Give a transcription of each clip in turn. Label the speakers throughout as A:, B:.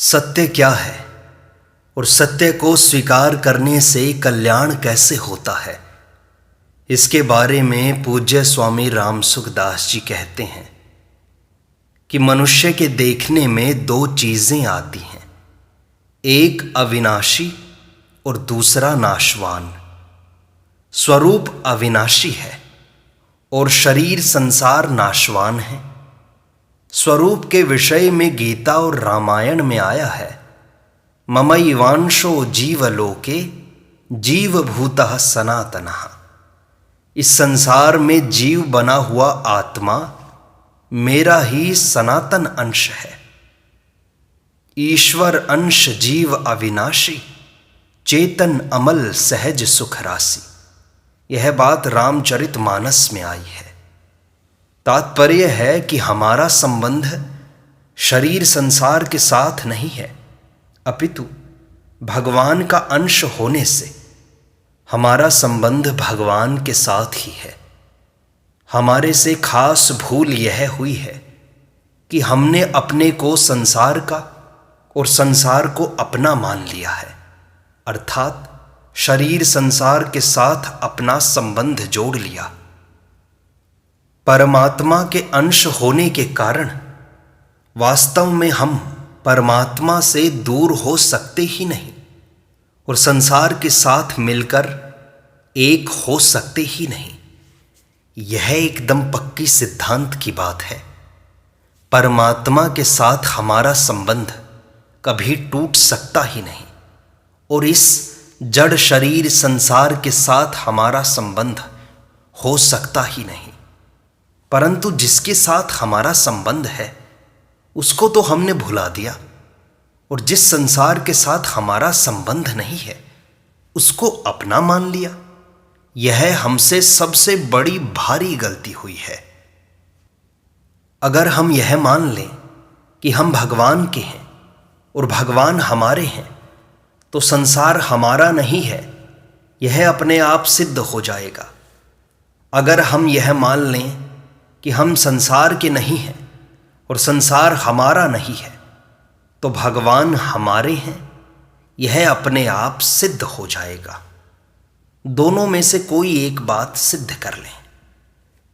A: सत्य क्या है और सत्य को स्वीकार करने से कल्याण कैसे होता है, इसके बारे में पूज्य स्वामी रामसुख दास जी कहते हैं कि मनुष्य के देखने में दो चीज़ें आती हैं, एक अविनाशी और दूसरा नाशवान। स्वरूप अविनाशी है और शरीर संसार नाशवान है। स्वरूप के विषय में गीता और रामायण में आया है, ममैवांशो जीवलोके जीवभूतः सनातनः। इस संसार में जीव बना हुआ आत्मा मेरा ही सनातन अंश है। ईश्वर अंश जीव अविनाशी, चेतन अमल सहज सुख राशि। यह बात रामचरितमानस में आई है। तात्पर्य है कि हमारा संबंध शरीर संसार के साथ नहीं है, अपितु भगवान का अंश होने से हमारा संबंध भगवान के साथ ही है। हमारे से खास भूल यह हुई है कि हमने अपने को संसार का और संसार को अपना मान लिया है, अर्थात शरीर संसार के साथ अपना संबंध जोड़ लिया। परमात्मा के अंश होने के कारण वास्तव में हम परमात्मा से दूर हो सकते ही नहीं और संसार के साथ मिलकर एक हो सकते ही नहीं। यह एकदम पक्की सिद्धांत की बात है। परमात्मा के साथ हमारा संबंध कभी टूट सकता ही नहीं और इस जड़ शरीर संसार के साथ हमारा संबंध हो सकता ही नहीं। परंतु जिसके साथ हमारा संबंध है उसको तो हमने भुला दिया और जिस संसार के साथ हमारा संबंध नहीं है उसको अपना मान लिया। यह हमसे सबसे बड़ी भारी गलती हुई है। अगर हम यह मान लें कि हम भगवान के हैं और भगवान हमारे हैं तो संसार हमारा नहीं है, यह अपने आप सिद्ध हो जाएगा। अगर हम यह मान लें कि हम संसार के नहीं हैं और संसार हमारा नहीं है तो भगवान हमारे हैं, यह अपने आप सिद्ध हो जाएगा। दोनों में से कोई एक बात सिद्ध कर लें।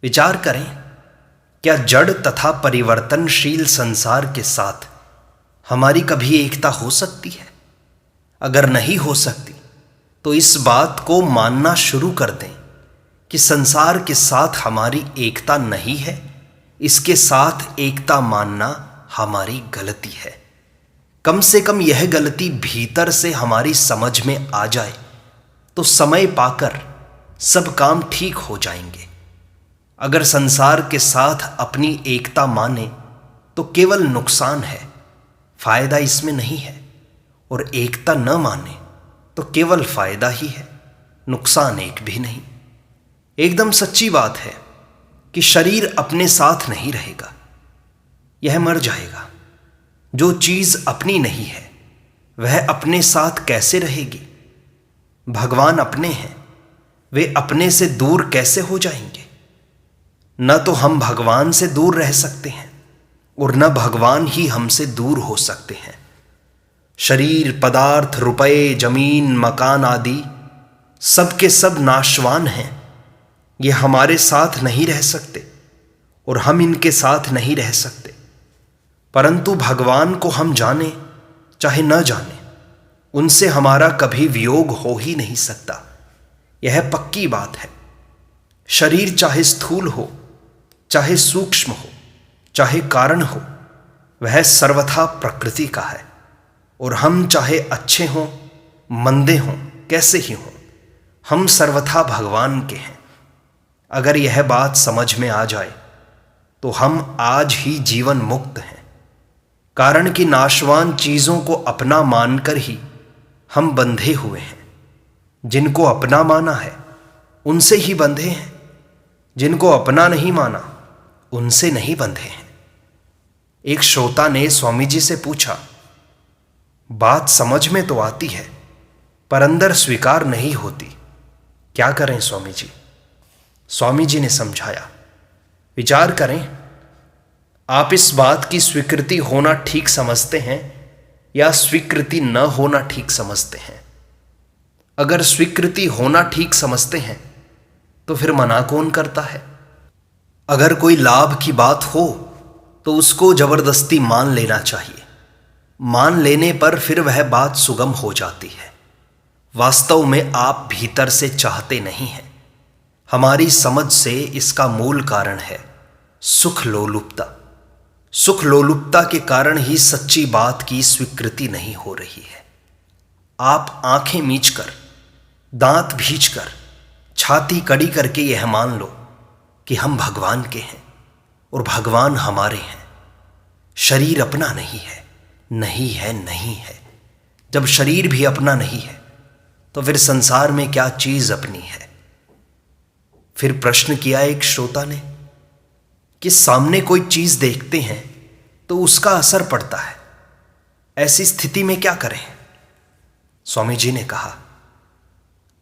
A: विचार करें, क्या जड़ तथा परिवर्तनशील संसार के साथ हमारी कभी एकता हो सकती है? अगर नहीं हो सकती तो इस बात को मानना शुरू कर दें कि संसार के साथ हमारी एकता नहीं है। इसके साथ एकता मानना हमारी गलती है। कम से कम यह गलती भीतर से हमारी समझ में आ जाए तो समय पाकर सब काम ठीक हो जाएंगे। अगर संसार के साथ अपनी एकता माने तो केवल नुकसान है, फायदा इसमें नहीं है, और एकता न माने तो केवल फायदा ही है, नुकसान एक भी नहीं। एकदम सच्ची बात है कि शरीर अपने साथ नहीं रहेगा, यह मर जाएगा। जो चीज़ अपनी नहीं है वह अपने साथ कैसे रहेगी? भगवान अपने हैं, वे अपने से दूर कैसे हो जाएंगे? न तो हम भगवान से दूर रह सकते हैं और न भगवान ही हमसे दूर हो सकते हैं। शरीर, पदार्थ, रुपए, जमीन, मकान आदि सब के सब नाशवान हैं। ये हमारे साथ नहीं रह सकते और हम इनके साथ नहीं रह सकते। परंतु भगवान को हम जाने चाहे न जाने, उनसे हमारा कभी वियोग हो ही नहीं सकता। यह पक्की बात है। शरीर चाहे स्थूल हो, चाहे सूक्ष्म हो, चाहे कारण हो, वह सर्वथा प्रकृति का है और हम चाहे अच्छे हों मंदे हों, कैसे ही हों, हम सर्वथा भगवान के हैं। अगर यह बात समझ में आ जाए तो हम आज ही जीवन मुक्त हैं। कारण कि नाशवान चीज़ों को अपना मानकर ही हम बंधे हुए हैं। जिनको अपना माना है उनसे ही बंधे हैं, जिनको अपना नहीं माना उनसे नहीं बंधे हैं। एक श्रोता ने स्वामी जी से पूछा, बात समझ में तो आती है पर अंदर स्वीकार नहीं होती, क्या करें स्वामी जी? स्वामी जी ने समझाया, विचार करें, आप इस बात की स्वीकृति होना ठीक समझते हैं या स्वीकृति न होना ठीक समझते हैं? अगर स्वीकृति होना ठीक समझते हैं तो फिर मना कौन करता है? अगर कोई लाभ की बात हो तो उसको जबरदस्ती मान लेना चाहिए। मान लेने पर फिर वह बात सुगम हो जाती है। वास्तव में आप भीतर से चाहते नहीं हैं। हमारी समझ से इसका मूल कारण है सुख लोलुपता। सुख लोलुपता के कारण ही सच्ची बात की स्वीकृति नहीं हो रही है। आप आंखें मीचकर, दांत भींचकर, छाती कड़ी करके यह मान लो कि हम भगवान के हैं और भगवान हमारे हैं। शरीर अपना नहीं है, नहीं है, नहीं है। जब शरीर भी अपना नहीं है तो फिर संसार में क्या चीज अपनी है? फिर प्रश्न किया एक श्रोता ने कि सामने कोई चीज देखते हैं तो उसका असर पड़ता है, ऐसी स्थिति में क्या करें? स्वामी जी ने कहा,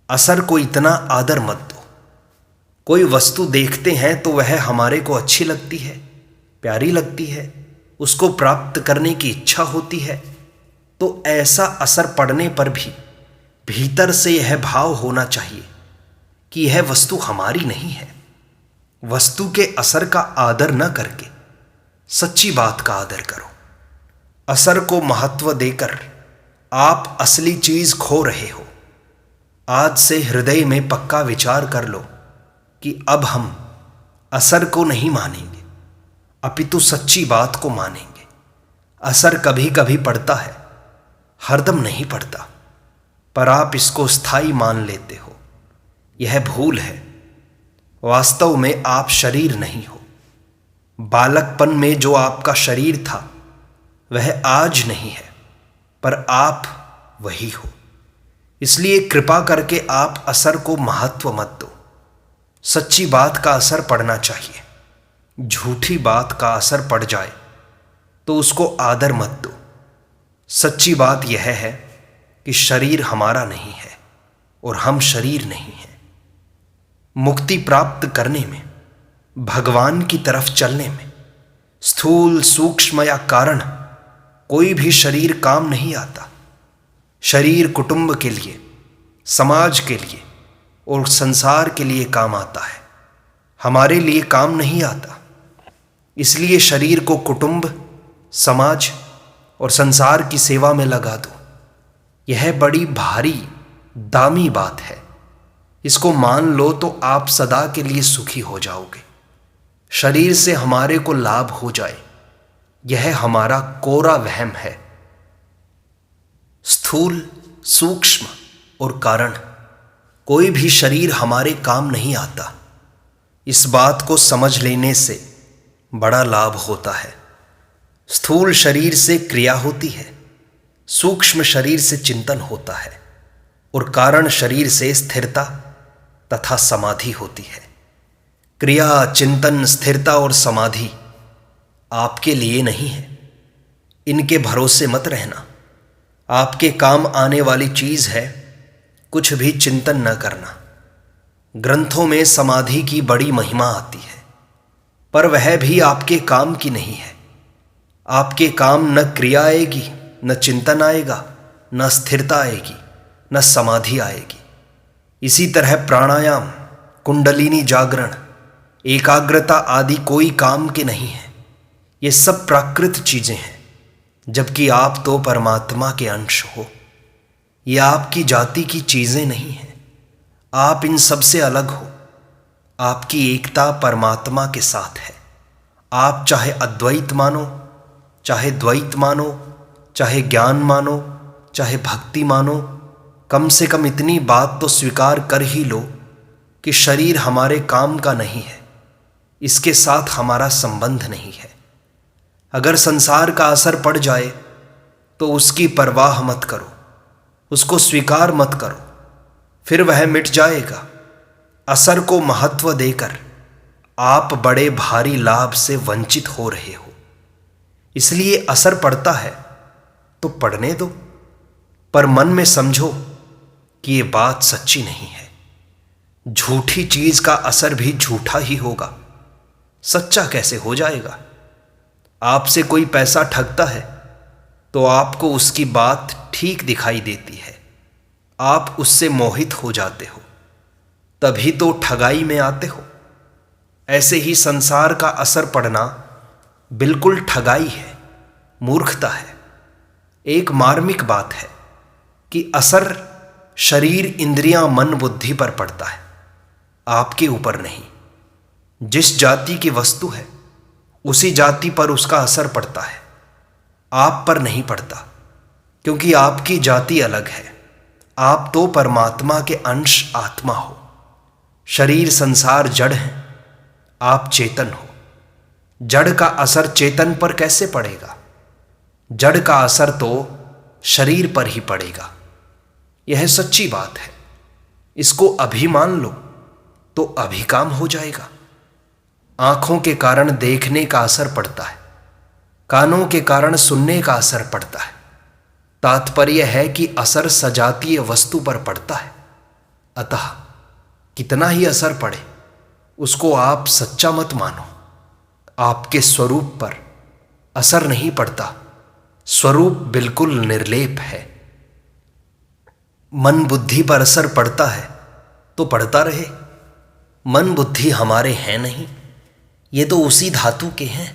A: असर को इतना आदर मत दो। कोई वस्तु देखते हैं तो वह हमारे को अच्छी लगती है, प्यारी लगती है, उसको प्राप्त करने की इच्छा होती है, तो ऐसा असर पड़ने पर भी भीतर से यह भाव होना चाहिए कि यह वस्तु हमारी नहीं है। वस्तु के असर का आदर न करके सच्ची बात का आदर करो। असर को महत्व देकर आप असली चीज खो रहे हो। आज से हृदय में पक्का विचार कर लो कि अब हम असर को नहीं मानेंगे, अपितु सच्ची बात को मानेंगे। असर कभी कभी पड़ता है, हरदम नहीं पड़ता, पर आप इसको स्थायी मान लेते हो। यह भूल है। वास्तव में आप शरीर नहीं हो। बालकपन में जो आपका शरीर था वह आज नहीं है, पर आप वही हो। इसलिए कृपा करके आप असर को महत्व मत दो। सच्ची बात का असर पड़ना चाहिए। झूठी बात का असर पड़ जाए तो उसको आदर मत दो। सच्ची बात यह है कि शरीर हमारा नहीं है और हम शरीर नहीं हैं। मुक्ति प्राप्त करने में, भगवान की तरफ चलने में स्थूल, सूक्ष्म या कारण कोई भी शरीर काम नहीं आता। शरीर कुटुंब के लिए, समाज के लिए और संसार के लिए काम आता है, हमारे लिए काम नहीं आता। इसलिए शरीर को कुटुंब, समाज और संसार की सेवा में लगा दो। यह बड़ी भारी, दामी बात है। इसको मान लो तो आप सदा के लिए सुखी हो जाओगे। शरीर से हमारे को लाभ हो जाए, यह हमारा कोरा वहम है। स्थूल, सूक्ष्म और कारण कोई भी शरीर हमारे काम नहीं आता। इस बात को समझ लेने से बड़ा लाभ होता है। स्थूल शरीर से क्रिया होती है, सूक्ष्म शरीर से चिंतन होता है और कारण शरीर से स्थिरता तथा समाधि होती है। क्रिया, चिंतन, स्थिरता और समाधि आपके लिए नहीं है। इनके भरोसे मत रहना। आपके काम आने वाली चीज है कुछ भी चिंतन न करना। ग्रंथों में समाधि की बड़ी महिमा आती है, पर वह भी आपके काम की नहीं है। आपके काम न क्रिया आएगी, न चिंतन आएगा, न स्थिरता आएगी, न समाधि आएगी। इसी तरह प्राणायाम, कुंडलिनी जागरण, एकाग्रता आदि कोई काम के नहीं है। ये सब प्राकृत चीजें हैं, जबकि आप तो परमात्मा के अंश हो। ये आपकी जाति की चीजें नहीं हैं। आप इन सब से अलग हो। आपकी एकता परमात्मा के साथ है। आप चाहे अद्वैत मानो, चाहे द्वैत मानो, चाहे ज्ञान मानो, चाहे भक्ति मानो, कम से कम इतनी बात तो स्वीकार कर ही लो कि शरीर हमारे काम का नहीं है, इसके साथ हमारा संबंध नहीं है। अगर संसार का असर पड़ जाए तो उसकी परवाह मत करो, उसको स्वीकार मत करो, फिर वह मिट जाएगा। असर को महत्व देकर आप बड़े भारी लाभ से वंचित हो रहे हो। इसलिए असर पड़ता है तो पड़ने दो, पर मन में समझो कि ये बात सच्ची नहीं है। झूठी चीज का असर भी झूठा ही होगा, सच्चा कैसे हो जाएगा? आपसे कोई पैसा ठगता है तो आपको उसकी बात ठीक दिखाई देती है, आप उससे मोहित हो जाते हो, तभी तो ठगाई में आते हो। ऐसे ही संसार का असर पड़ना बिल्कुल ठगाई है, मूर्खता है। एक मार्मिक बात है कि असर शरीर, इंद्रियां, मन, बुद्धि पर पड़ता है, आपके ऊपर नहीं। जिस जाति की वस्तु है उसी जाति पर उसका असर पड़ता है, आप पर नहीं पड़ता, क्योंकि आपकी जाति अलग है। आप तो परमात्मा के अंश आत्मा हो। शरीर, संसार जड़ है, आप चेतन हो। जड़ का असर चेतन पर कैसे पड़ेगा? जड़ का असर तो शरीर पर ही पड़ेगा। यह सच्ची बात है। इसको अभी मान लो तो अभी काम हो जाएगा। आंखों के कारण देखने का असर पड़ता है, कानों के कारण सुनने का असर पड़ता है। तात्पर्य है कि असर सजातीय वस्तु पर पड़ता है। अतः कितना ही असर पड़े, उसको आप सच्चा मत मानो। आपके स्वरूप पर असर नहीं पड़ता, स्वरूप बिल्कुल निर्लेप है। मन बुद्धि पर असर पड़ता है तो पड़ता रहे। मन बुद्धि हमारे हैं नहीं, ये तो उसी धातु के हैं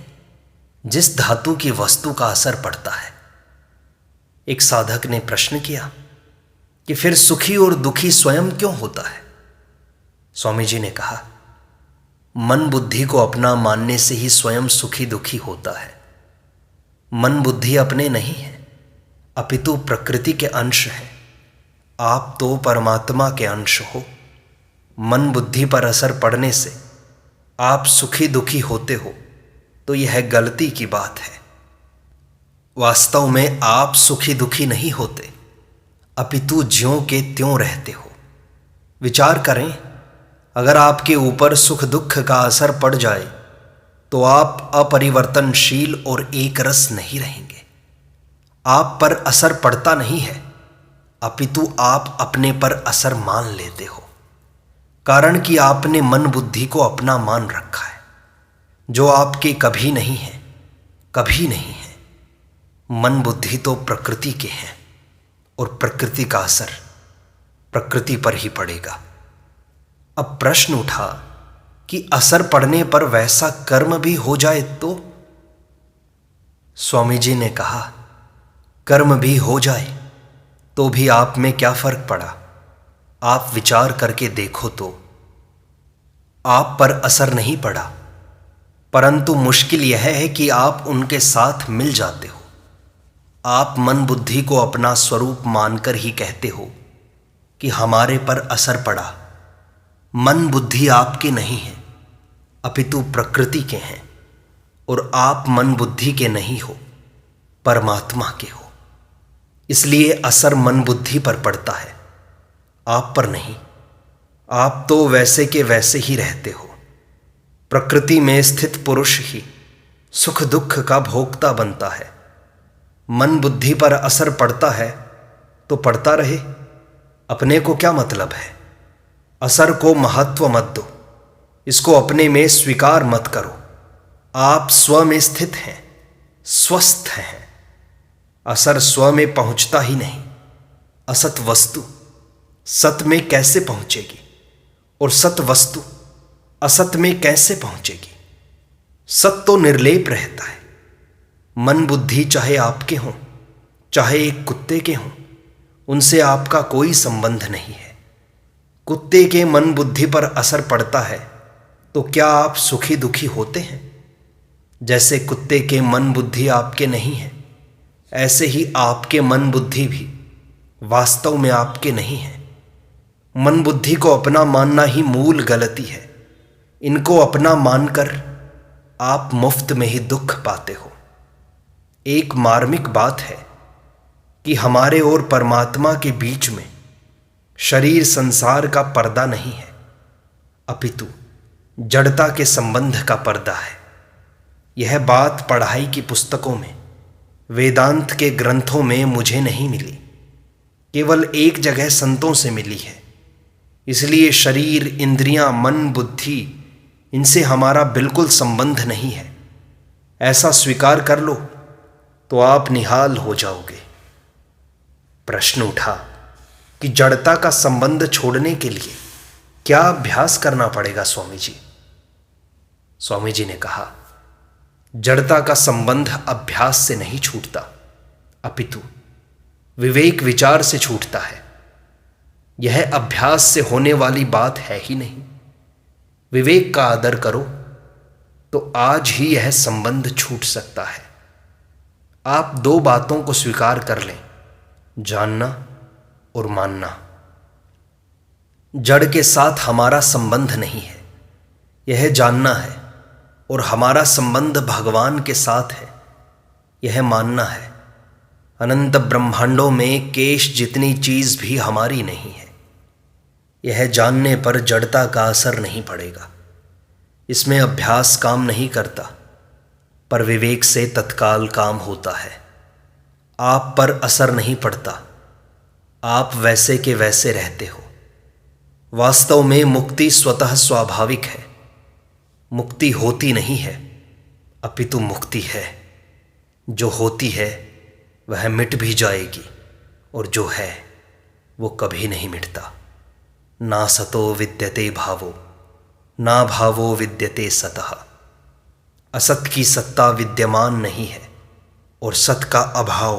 A: जिस धातु की वस्तु का असर पड़ता है। एक साधक ने प्रश्न किया कि फिर सुखी और दुखी स्वयं क्यों होता है? स्वामी जी ने कहा, मन बुद्धि को अपना मानने से ही स्वयं सुखी दुखी होता है। मन बुद्धि अपने नहीं है, अपितु प्रकृति के अंश है। आप तो परमात्मा के अंश हो। मन बुद्धि पर असर पड़ने से आप सुखी दुखी होते हो तो यह गलती की बात है। वास्तव में आप सुखी दुखी नहीं होते, अपितु ज्यों के त्यों रहते हो। विचार करें, अगर आपके ऊपर सुख दुख का असर पड़ जाए तो आप अपरिवर्तनशील और एक रस नहीं रहेंगे। आप पर असर पड़ता नहीं है, अपितु आप अपने पर असर मान लेते हो, कारण कि आपने मन बुद्धि को अपना मान रखा है, जो आपके कभी नहीं है, कभी नहीं है। मन बुद्धि तो प्रकृति के हैं और प्रकृति का असर प्रकृति पर ही पड़ेगा। अब प्रश्न उठा कि असर पड़ने पर वैसा कर्म भी हो जाए तो? स्वामी जी ने कहा, कर्म भी हो जाए तो भी आप में क्या फर्क पड़ा? आप विचार करके देखो तो आप पर असर नहीं पड़ा, परंतु मुश्किल यह है कि आप उनके साथ मिल जाते हो। आप मन बुद्धि को अपना स्वरूप मानकर ही कहते हो कि हमारे पर असर पड़ा। मन बुद्धि आपके नहीं है, अपितु प्रकृति के हैं, और आप मन बुद्धि के नहीं हो, परमात्मा के हो। इसलिए असर मन बुद्धि पर पड़ता है, आप पर नहीं। आप तो वैसे के वैसे ही रहते हो। प्रकृति में स्थित पुरुष ही सुख दुख का भोक्ता बनता है। मन बुद्धि पर असर पड़ता है तो पड़ता रहे, अपने को क्या मतलब है? असर को महत्व मत दो, इसको अपने में स्वीकार मत करो। आप स्व में स्थित हैं, स्वस्थ हैं। असर स्व में पहुंचता ही नहीं। असत वस्तु सत में कैसे पहुंचेगी और सत वस्तु असत में कैसे पहुंचेगी? सत तो निर्लेप रहता है। मन बुद्धि चाहे आपके हों, चाहे एक कुत्ते के हों, उनसे आपका कोई संबंध नहीं है। कुत्ते के मन बुद्धि पर असर पड़ता है तो क्या आप सुखी दुखी होते हैं? जैसे कुत्ते के मन बुद्धि आपके नहीं है, ऐसे ही आपके मन बुद्धि भी वास्तव में आपके नहीं है। मन बुद्धि को अपना मानना ही मूल गलती है। इनको अपना मानकर आप मुफ्त में ही दुख पाते हो। एक मार्मिक बात है कि हमारे और परमात्मा के बीच में शरीर संसार का पर्दा नहीं है, अपितु जड़ता के संबंध का पर्दा है। यह बात पढ़ाई की पुस्तकों में, वेदांत के ग्रंथों में मुझे नहीं मिली, केवल एक जगह संतों से मिली है। इसलिए शरीर, इंद्रियां, मन, बुद्धि, इनसे हमारा बिल्कुल संबंध नहीं है, ऐसा स्वीकार कर लो तो आप निहाल हो जाओगे। प्रश्न उठा कि जड़ता का संबंध छोड़ने के लिए क्या अभ्यास करना पड़ेगा स्वामी जी? स्वामी जी ने कहा, जड़ता का संबंध अभ्यास से नहीं छूटता, अपितु विवेक विचार से छूटता है। यह अभ्यास से होने वाली बात है ही नहीं। विवेक का आदर करो तो आज ही यह संबंध छूट सकता है। आप दो बातों को स्वीकार कर लें, जानना और मानना। जड़ के साथ हमारा संबंध नहीं है, यह जानना है, और हमारा संबंध भगवान के साथ है, यह मानना है। अनंत ब्रह्मांडों में केश जितनी चीज भी हमारी नहीं है। यह जानने पर जड़ता का असर नहीं पड़ेगा। इसमें अभ्यास काम नहीं करता, पर विवेक से तत्काल काम होता है। आप पर असर नहीं पड़ता, आप वैसे के वैसे रहते हो। वास्तव में मुक्ति स्वतः स्वाभाविक है। मुक्ति होती नहीं है, अपितु मुक्ति है। जो होती है वह मिट भी जाएगी, और जो है वो कभी नहीं मिटता। ना सतो विद्यते भावो, ना भावो विद्यते सतः। असत की सत्ता विद्यमान नहीं है, और सत का अभाव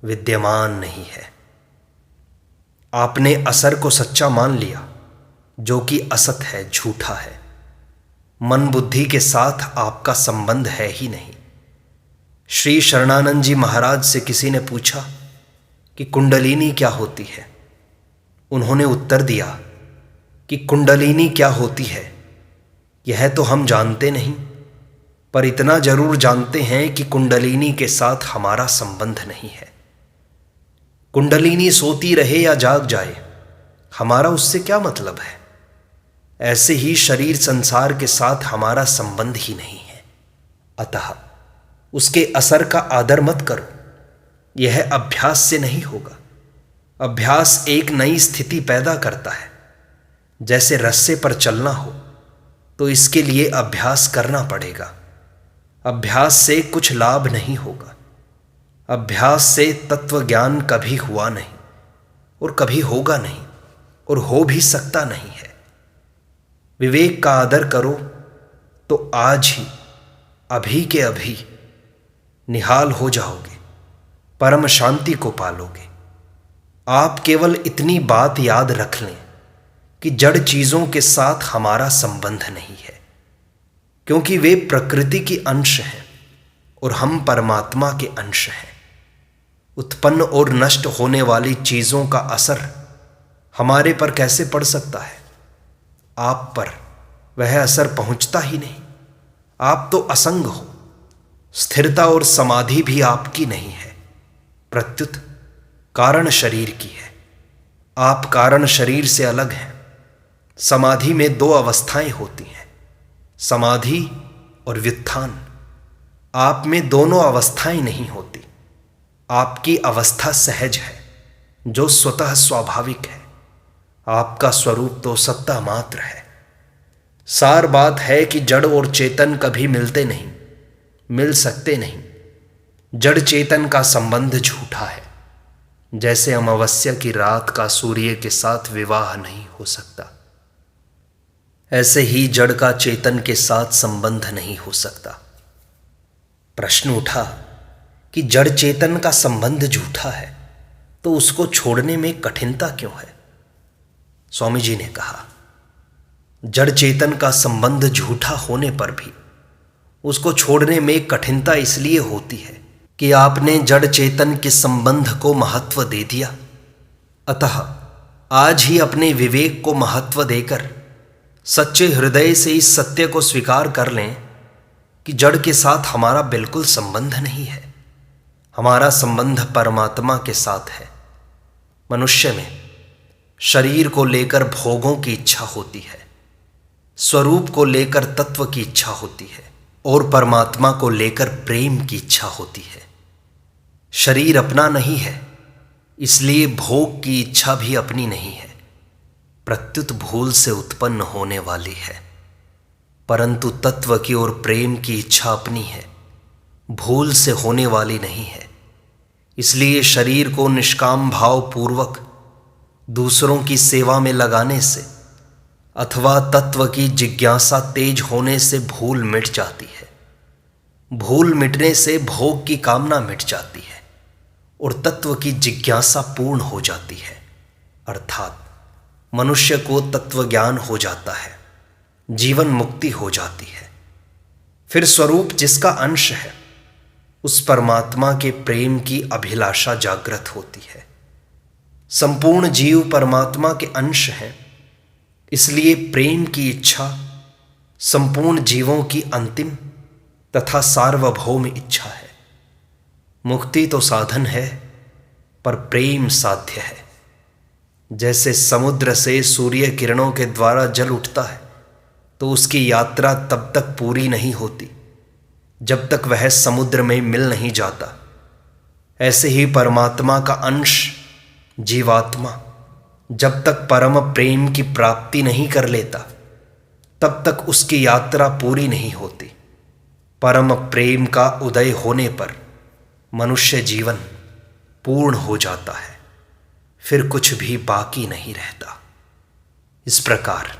A: विद्यमान नहीं है। आपने असर को सच्चा मान लिया, जो कि असत है, झूठा है। मन बुद्धि के साथ आपका संबंध है ही नहीं। श्री शरणानंद जी महाराज से किसी ने पूछा कि कुंडलिनी क्या होती है? उन्होंने उत्तर दिया कि कुंडलिनी क्या होती है यह तो हम जानते नहीं, पर इतना जरूर जानते हैं कि कुंडलिनी के साथ हमारा संबंध नहीं है। कुंडलिनी सोती रहे या जाग जाए, हमारा उससे क्या मतलब है? ऐसे ही शरीर संसार के साथ हमारा संबंध ही नहीं है। अतः उसके असर का आदर मत करो। यह अभ्यास से नहीं होगा। अभ्यास एक नई स्थिति पैदा करता है। जैसे रस्से पर चलना हो तो इसके लिए अभ्यास करना पड़ेगा। अभ्यास से कुछ लाभ नहीं होगा। अभ्यास से तत्व ज्ञान कभी हुआ नहीं, और कभी होगा नहीं, और हो भी सकता नहीं है। विवेक का आदर करो तो आज ही, अभी के अभी निहाल हो जाओगे, परम शांति को पालोगे। आप केवल इतनी बात याद रख लें कि जड़ चीजों के साथ हमारा संबंध नहीं है, क्योंकि वे प्रकृति की अंश हैं और हम परमात्मा के अंश हैं। उत्पन्न और नष्ट होने वाली चीजों का असर हमारे पर कैसे पड़ सकता है? आप पर वह असर पहुंचता ही नहीं। आप तो असंग हो। स्थिरता और समाधि भी आपकी नहीं है, प्रत्युत कारण शरीर की है। आप कारण शरीर से अलग हैं। समाधि में दो अवस्थाएं होती हैं, समाधि और व्युत्थान। आप में दोनों अवस्थाएं नहीं होती। आपकी अवस्था सहज है, जो स्वतः स्वाभाविक है। आपका स्वरूप तो सत्ता मात्र है। सार बात है कि जड़ और चेतन कभी मिलते नहीं, मिल सकते नहीं। जड़ चेतन का संबंध झूठा है। जैसे अमावस्या की रात का सूर्य के साथ विवाह नहीं हो सकता, ऐसे ही जड़ का चेतन के साथ संबंध नहीं हो सकता। प्रश्न उठा कि जड़ चेतन का संबंध झूठा है तो उसको छोड़ने में कठिनता क्यों है? स्वामी जी ने कहा, जड़ चेतन का संबंध झूठा होने पर भी उसको छोड़ने में कठिनता इसलिए होती है कि आपने जड़ चेतन के संबंध को महत्व दे दिया। अतः आज ही अपने विवेक को महत्व देकर सच्चे हृदय से इस सत्य को स्वीकार कर लें कि जड़ के साथ हमारा बिल्कुल संबंध नहीं है। हमारा संबंध परमात्मा के साथ है। मनुष्य में शरीर को लेकर भोगों की इच्छा होती है, स्वरूप को लेकर तत्व की इच्छा होती है, और परमात्मा को लेकर प्रेम की इच्छा होती है। शरीर अपना नहीं है, इसलिए भोग की इच्छा भी अपनी नहीं है, प्रत्युत भूल से उत्पन्न होने वाली है। परंतु तत्व की और प्रेम की इच्छा अपनी है, भूल से होने वाली नहीं है। इसलिए शरीर को निष्काम भाव पूर्वक दूसरों की सेवा में लगाने से अथवा तत्व की जिज्ञासा तेज होने से भूल मिट जाती है। भूल मिटने से भोग की कामना मिट जाती है और तत्व की जिज्ञासा पूर्ण हो जाती है, अर्थात मनुष्य को तत्व ज्ञान हो जाता है, जीवन मुक्ति हो जाती है। फिर स्वरूप जिसका अंश है उस परमात्मा के प्रेम की अभिलाषा जागृत होती है। संपूर्ण जीव परमात्मा के अंश हैं, इसलिए प्रेम की इच्छा संपूर्ण जीवों की अंतिम तथा सार्वभौम इच्छा है। मुक्ति तो साधन है पर प्रेम साध्य है। जैसे समुद्र से सूर्य किरणों के द्वारा जल उठता है तो उसकी यात्रा तब तक पूरी नहीं होती जब तक वह समुद्र में मिल नहीं जाता, ऐसे ही परमात्मा का अंश जीवात्मा जब तक परम प्रेम की प्राप्ति नहीं कर लेता तब तक उसकी यात्रा पूरी नहीं होती। परम प्रेम का उदय होने पर मनुष्य जीवन पूर्ण हो जाता है, फिर कुछ भी बाकी नहीं रहता। इस प्रकार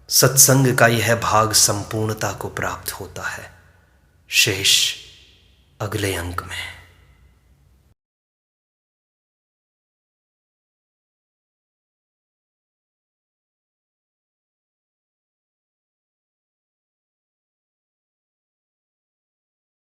A: सत्संग का यह भाग संपूर्णता को प्राप्त होता है। शेष अगले अंक में।